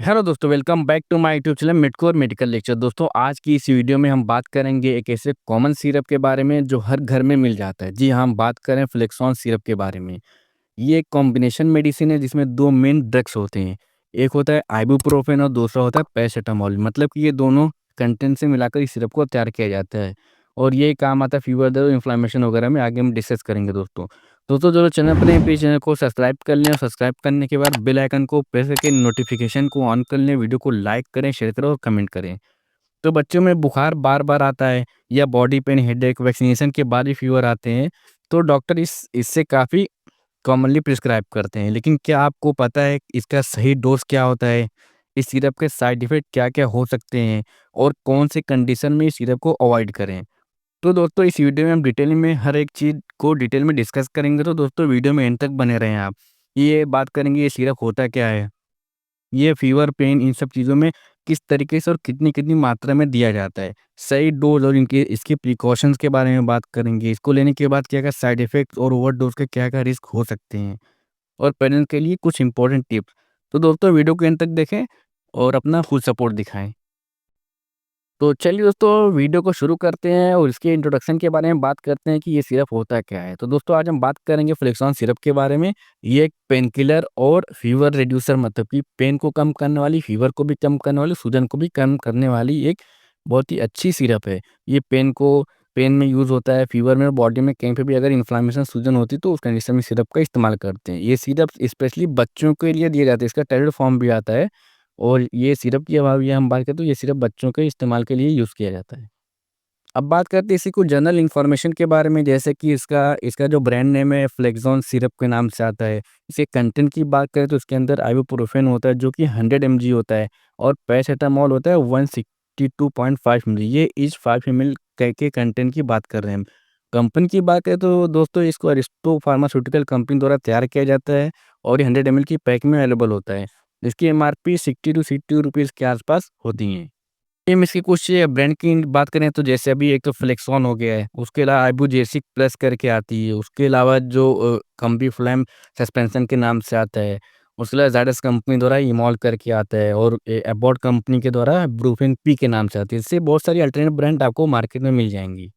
Hello दोस्तों, welcome back to my YouTube channel Midcore medical lecture. दोस्तों, आज की इस वीडियो में हम बात करेंगे एक ऐसे कॉमन सिरप के बारे में जो हर घर में मिल जाता है। जी हाँ, हम बात करें फ्लेक्सॉन सिरप के बारे में। ये एक कॉम्बिनेशन मेडिसिन है जिसमें 2 मेन ड्रग्स होते हैं। एक होता है आइबुप्रोफेन और दूसरा होता है पैरासिटामोल। मतलब कि ये दोनों कंटेंट से मिलाकर इस सिरप को तैयार किया जाता है और ये काम आता है फीवर, दर्द, इन्फ्लेमेशन वगैरह में। आगे हम डिस्कस करेंगे दोस्तों। दोस्तों, जो चैनल पर हैं प्लीज़ चैनल को सब्सक्राइब कर लें और सब्सक्राइब करने के बाद बेल आइकन को प्रेस करके नोटिफिकेशन को ऑन कर लें। वीडियो को लाइक करें, शेयर करें और कमेंट करें। तो बच्चों में बुखार बार-बार आता है या बॉडी पेन, हेडेक, वैक्सीनेशन के बाद भी फीवर आते हैं, तो डॉक्टर इससे काफ़ी कॉमनली प्रिस्क्राइब करते हैं। लेकिन क्या आपको पता है इसका सही डोज़ क्या होता है? इस सिरप के साइड इफ़ेक्ट क्या-क्या हो सकते हैं और कौन से कंडीशन में इस सिरप को अवॉइड करें? तो दोस्तों, इस वीडियो में हम डिटेल में हर एक चीज़ को डिटेल में डिस्कस करेंगे। तो दोस्तों, वीडियो में एंड तक बने रहें आप। ये बात करेंगे ये सिरप होता क्या है? ये फ़ीवर, पेन इन सब चीज़ों में किस तरीके से और कितनी-कितनी मात्रा में दिया जाता है? सही डोज़ और इनके इसके प्रिकॉशंस के बारे में बात करेंगे। इसको लेने के बाद क्या-क्या साइड इफ़ेक्ट्स और ओवरडोज़ के क्या-क्या रिस्क हो सकते हैं? और पेरेंट्स के लिए कुछ इंपॉर्टेंट टिप्स। तो दोस्तों, वीडियो को एंड तक देखें और अपना फुल सपोर्ट दिखाएँ। तो चलिए दोस्तों, वीडियो को शुरू करते हैं और इसके इंट्रोडक्शन के बारे में बात करते हैं कि ये सिरप होता क्या है। तो दोस्तों, आज हम बात करेंगे फ्लेक्सॉन सिरप के बारे में। ये एक पेन किलर और फीवर रिड्यूसर, मतलब कि पेन को कम करने वाली, फीवर को भी कम करने वाली, सूजन को भी कम करने वाली एक बहुत ही अच्छी सिरप है। ये पेन में यूज़ होता है, फीवर में और बॉडी में कहीं पे भी अगर इन्फ्लेमेशन, सूजन होती है तो उस कंडीशन में सिरप का इस्तेमाल करते हैं। ये सिरप स्पेशली बच्चों के लिए दिया जाता है। इसका टैबलेट फॉर्म भी आता है और ये सिरप की अब ये हम बात करें तो ये सिरप बच्चों के इस्तेमाल के लिए यूज़ किया जाता है। अब बात करते हैं इसी कुछ जनरल इन्फॉर्मेशन के बारे में, जैसे कि इसका इसका जो ब्रांड नेम है फ्लेक्सॉन सिरप के नाम से आता है। इसके कंटेंट की बात करें तो इसके अंदर आइबुप्रोफेन होता है जो कि 100 एमजी होता है और पैरासिटामोल होता है 162.5 मिली। ये ईच 5 एमएल के कंटेंट की बात कर रहे हैं हम। कंपनी की बात करें तो दोस्तों, इसको अरिस्टो फार्मास्यूटिकल कंपनी द्वारा तैयार किया जाता है और ये 100 एमएल की पैक में अवेलेबल होता है। इसकी एमआरपी 60 टू 62 रुपीज़ के आसपास होती हैं। सेम इसकी कुछ ब्रांड की बात करें तो जैसे अभी एक तो फ्लेक्सॉन हो गया है, उसके अलावा आइबुजेसिक प्लस करके आती है, उसके अलावा जो कंबी फ्लैम सस्पेंशन के नाम से आता है, उसके अलावा ज़ायडस कंपनी द्वारा इमॉल करके आता है और एबॉट कंपनी के द्वारा ब्रूफेन पी के नाम से आती है। इससे बहुत सारी अल्टरनेट ब्रांड आपको मार्केट में मिल जाएँगी।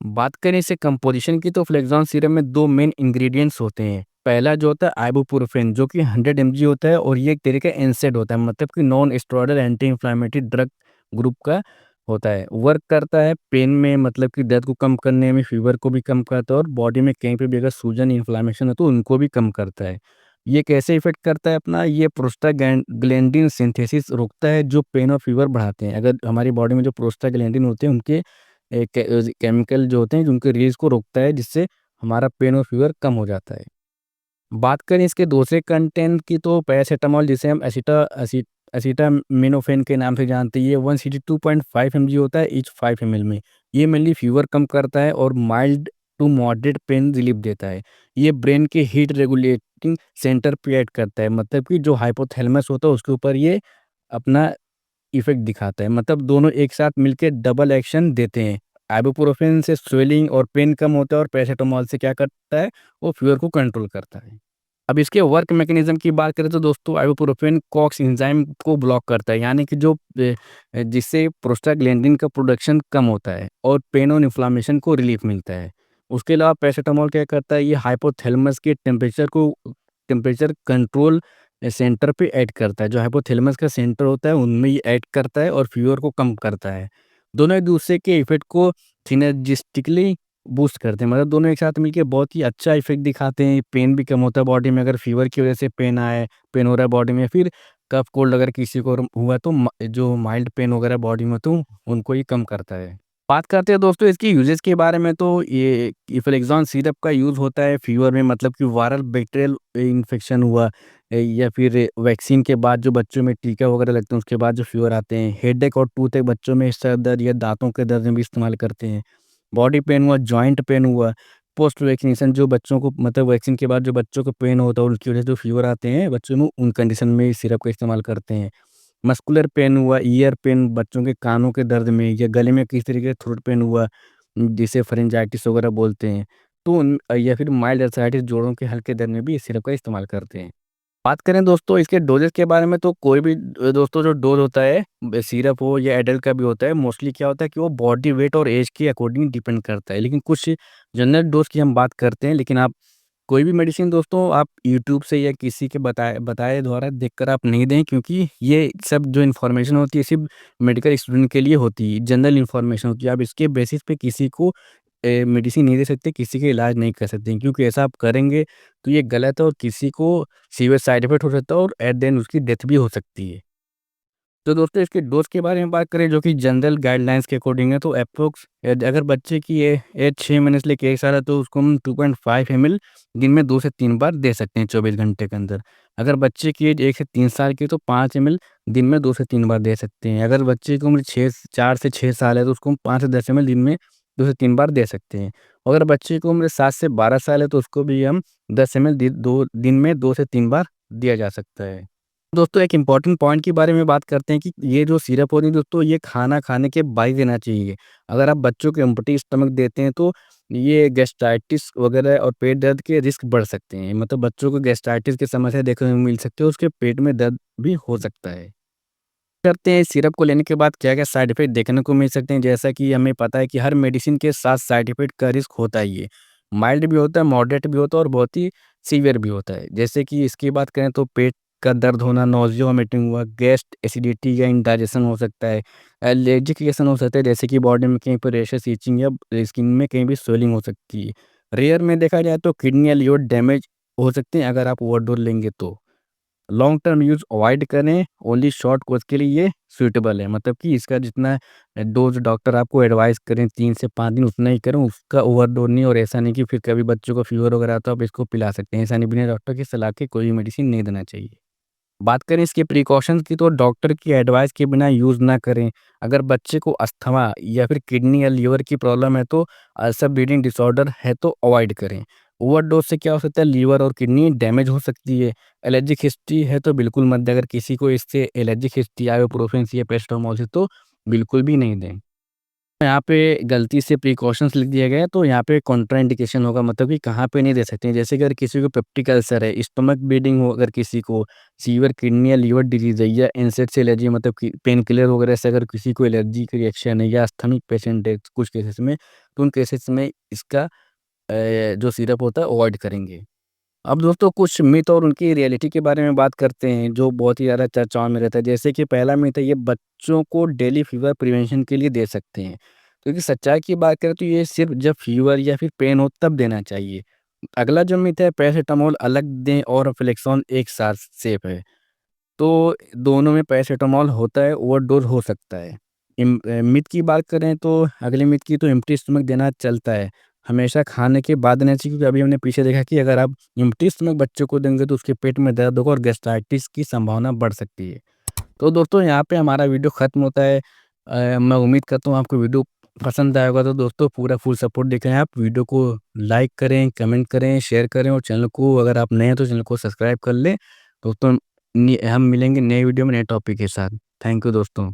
बात करें इससे कंपोज़िशन की तो फ्लेक्सॉन सिरप में 2 मेन इंग्रीडिएंट्स होते हैं। पहला जो होता है आइबुप्रोफेन जो कि 100 एमजी होता है और ये एक तरह का एनसेड होता है, मतलब कि non steroidal anti inflammatory drug group का होता है। वर्क करता है पेन में, मतलब कि दर्द को कम करने में, फीवर को भी कम करता है और बॉडी में कहीं पे भी अगर सूजन, इन्फ्लेमेशन है तो उनको भी कम करता है। ये कैसे इफ़ेक्ट करता है अपना, ये प्रोस्टाग्लैंडिन सिंथेसिस रोकता है जो पेन और फीवर बढ़ाते हैं। अगर हमारी बॉडी में जो प्रोस्टाग्लैंडिन होते हैं उनके केमिकल जो होते हैं जो उनके रिलीज़ को रोकता है, जिससे हमारा पेन और फीवर कम हो जाता है। बात करें इसके दूसरे कंटेंट की तो पैरासिटामोल, जिसे हम एसिटामिनोफ़ेन के नाम से जानते हैं, ये 162.5 एमजी होता है ईच 5 एमएल में। ये मेनली फीवर कम करता है और mild to moderate pain relief देता है। ये ब्रेन के हीट रेगुलेटिंग सेंटर पे एक्ट करता है, मतलब कि जो हाइपोथैलेमस होता है उसके ऊपर ये अपना इफ़ेक्ट दिखाता है। मतलब दोनों एक साथ मिलके डबल एक्शन देते हैं। आइबुप्रोफेन से स्वेलिंग और पेन कम होता है और पैरासिटामोल से क्या करता है, वो फीवर को कंट्रोल करता है। अब इसके वर्क मैकेनिज़्म की बात करें तो दोस्तों, आइबुप्रोफेन कॉक्स एंजाइम को ब्लॉक करता है, यानी कि जिससे प्रोस्टाग्लैंडिन का प्रोडक्शन कम होता है और पेन और इन्फ्लेमेशन को रिलीफ मिलता है। उसके अलावा पैरासिटामोल क्या करता है, ये हाइपोथैलेमस के टेम्परेचर कंट्रोल सेंटर पे ऐड करता है। जो हाइपोथैलेमस का सेंटर होता है उनमें ये ऐड करता है और फीवर को कम करता है। दोनों एक दूसरे के इफ़ेक्ट को सिनर्जिस्टिकली बूस्ट करते हैं, मतलब दोनों एक साथ मिलके बहुत ही अच्छा इफ़ेक्ट दिखाते हैं। पेन भी कम होता है बॉडी में, अगर फीवर की वजह से पेन हो रहा है बॉडी में, फिर कफ कोल्ड अगर किसी को हुआ तो जो माइल्ड पेन वगैरह बॉडी में तो उनको ये कम करता है। बात करते हैं दोस्तों इसकी यूजेस के बारे में, तो ये फ्लेक्सॉन सिरप का यूज़ होता है फीवर में, मतलब कि वायरल बैक्टीरियल इन्फेक्शन हुआ या फिर वैक्सीन के बाद जो बच्चों में टीका वगैरह लगते हैं उसके बाद जो फीवर आते हैं, हेडेक और टूथ बच्चों में सर दर्द या दांतों के दर्द में भी इस्तेमाल करते हैं। बॉडी पेन हुआ, जॉइंट पेन हुआ, पोस्ट वैक्सीनेशन जो बच्चों को, मतलब वैक्सीन के बाद जो बच्चों को पेन होता है उनकी वजह से जो फीवर आते हैं बच्चों में, उन कंडीशन में इस सिरप का इस्तेमाल करते हैं। मस्कुलर पेन हुआ, ईयर पेन बच्चों के कानों के दर्द में, या गले में किसी तरीके का थ्रोट पेन हुआ, जिसे फेरेंजाइटिस वगैरह बोलते हैं, तो या फिर माइल्ड अर्थराइटिस जोड़ों के हल्के दर्द में भी इस सिरप का इस्तेमाल करते हैं। बात करें दोस्तों इसके डोजेज़ के बारे में, तो कोई भी दोस्तों जो डोज़ होता है सिरप हो या एडल्ट का भी होता है, मोस्टली क्या होता है कि वो बॉडी वेट और एज के अकॉर्डिंग डिपेंड करता है। लेकिन कुछ जनरल डोज़ की हम बात करते हैं, लेकिन आप कोई भी मेडिसिन दोस्तों आप यूट्यूब से या किसी के बताए बताए द्वारा देखकर आप नहीं दें, क्योंकि ये सब जो इन्फॉर्मेशन होती है सिर्फ़ मेडिकल स्टूडेंट के लिए होती है, जनरल इन्फॉर्मेशन होती है। आप इसके बेसिस पे किसी को मेडिसिन नहीं दे सकते, किसी का इलाज नहीं कर सकते, क्योंकि ऐसा आप करेंगे तो ये गलत है और किसी को सीवियर साइड इफ़ेक्ट हो सकता है और एट द एंड उसकी डेथ भी हो सकती है। तो दोस्तों इसके डोज़ के बारे में बात करें जो कि जनरल गाइडलाइंस के अकॉर्डिंग है, तो एप्रोक्स अगर बच्चे की एज 6 महीने से लेके 1 साल है तो उसको हम 2.5 एमएल दिन में 2 से 3 बार दे सकते हैं 24 घंटे के अंदर। अगर बच्चे की एज 1 से 3 साल की है तो 5 एमएल दिन में 2 से 3 बार दे सकते हैं। अगर बच्चे की उम्र 4 से 6 साल है तो उसको हम 5 से 10 एमएल दिन में 2 से 3 बार दे सकते हैं। अगर बच्चे की उम्र 7 से 12 साल है तो उसको भी हम 10 एमएल दिन में 2 से 3 बार दिया जा सकता है। दोस्तों एक इम्पॉर्टेंट पॉइंट के बारे में बात करते हैं कि ये जो सिरप होती है दोस्तों, ये खाना खाने के बाद ही देना चाहिए। अगर आप बच्चों को एम्प्टी स्टमक देते हैं तो ये गैस्ट्राइटिस वगैरह और पेट दर्द के रिस्क बढ़ सकते हैं। मतलब बच्चों को गैस्ट्राइटिस की समस्या देखने को मिल सकती है, उसके पेट में दर्द भी हो सकता है। करते हैं सिरप को लेने के बाद क्या-क्या साइड इफ़ेक्ट देखने को मिल सकते हैं, जैसा कि हमें पता है कि हर मेडिसिन के साथ साइड इफ़ेक्ट का रिस्क होता ही है। माइल्ड भी होता है, मॉडरेट भी होता है और बहुत ही सीवियर भी होता है। जैसे कि इसकी बात करें तो पेट का दर्द होना, नॉज़िया, वोमिटिंग हुआ, गैस, एसिडिटी या इंडाइजेशन हो सकता है, एलर्जिक रिएक्शन हो सकता है, जैसे कि बॉडी में कहीं पर रैशेस, इचिंग या स्किन में कहीं भी स्वेलिंग हो सकती है। रेयर में देखा जाए तो किडनी या लिवर डैमेज हो सकते हैं अगर आप ओवरडोज़ लेंगे तो। लॉन्ग टर्म यूज़ अवॉइड करें, ओनली शॉर्ट कोर्स के लिए ये सूटेबल है। मतलब कि इसका जितना डोज़ डॉक्टर आपको एडवाइस करें 3 से 5 दिन उतना ही करें, उसका ओवरडोज़ नहीं। और ऐसा नहीं कि फिर कभी बच्चों को फ़ीवर वगैरह आता है तो आप इसको पिला सकते हैं। ऐसा नहीं, बिना डॉक्टर की सलाह के कोई भी मेडिसिन नहीं देना चाहिए। बात करें इसके प्रिकॉशंस की, तो डॉक्टर की एडवाइस के बिना यूज़ ना करें। अगर बच्चे को अस्थमा या फिर किडनी या लीवर की प्रॉब्लम है तो अल्सर ब्लीडिंग डिसऑर्डर है तो अवॉइड करें। ओवरडोज़ से क्या हो सकता है, लीवर और किडनी डैमेज हो सकती है। एलर्जिक हिस्ट्री है तो बिल्कुल मत दें, अगर किसी को इससे एलर्जिक हिस्ट्री आइबुप्रोफेन या पैरासिटामोल से तो बिल्कुल भी नहीं दें। यहाँ पे गलती से प्रिकॉशंस लिख दिया गया है, तो यहाँ पे कॉन्ट्राइंडिकेशन होगा, मतलब कि कहाँ पे नहीं दे सकते हैं। जैसे कि अगर किसी को पेप्टिक अल्सर है, स्टमक ब्लीडिंग हो, अगर किसी को सीवियर किडनी या लीवर डिजीज़ है या इनसेक्ट से एलर्जी, मतलब कि पेन किलर वगैरह से अगर किसी को एलर्जी की रिएक्शन है या अस्थमिक पेशेंट है कुछ केसेस में, तो उन केसेस में इसका जो सिरप होता है अवॉइड करेंगे। अब दोस्तों कुछ मिथ और उनकी रियलिटी के बारे में बात करते हैं, जो बहुत ही ज़्यादा चर्चाओं में रहता है। जैसे कि पहला मिथ है, ये बच्चों को डेली फीवर प्रिवेंशन के लिए दे सकते हैं। क्योंकि सच्चाई की बात करें तो ये सिर्फ़ जब फीवर या फिर पेन हो तब देना चाहिए। अगला जो मिथ है, पैरासिटामोल अलग दें और फ्लेक्सोन एक साथ सेफ है। तो दोनों में पैरासिटामोल होता है, ओवरडोज़ हो सकता है। मिथ की बात करें तो अगली मिथ की, तो एम्प्टी स्टमक देना चलता है। हमेशा खाने के बाद देना चाहिए, क्योंकि अभी हमने पीछे देखा कि अगर आप एम्प्टी स्टमक बच्चे को देंगे तो उसके पेट में दर्द होगा और गैस्ट्राइटिस की संभावना बढ़ सकती है। तो दोस्तों यहाँ पे हमारा वीडियो खत्म होता है। मैं उम्मीद करता हूँ आपको वीडियो पसंद आया होगा, तो दोस्तों पूरा फुल सपोर्ट देखें आप। वीडियो को लाइक करें, कमेंट करें, शेयर करें और चैनल को, अगर आप नए हैं तो चैनल को सब्सक्राइब कर लें। दोस्तों हम मिलेंगे नए वीडियो में नए टॉपिक के साथ। थैंक यू दोस्तों।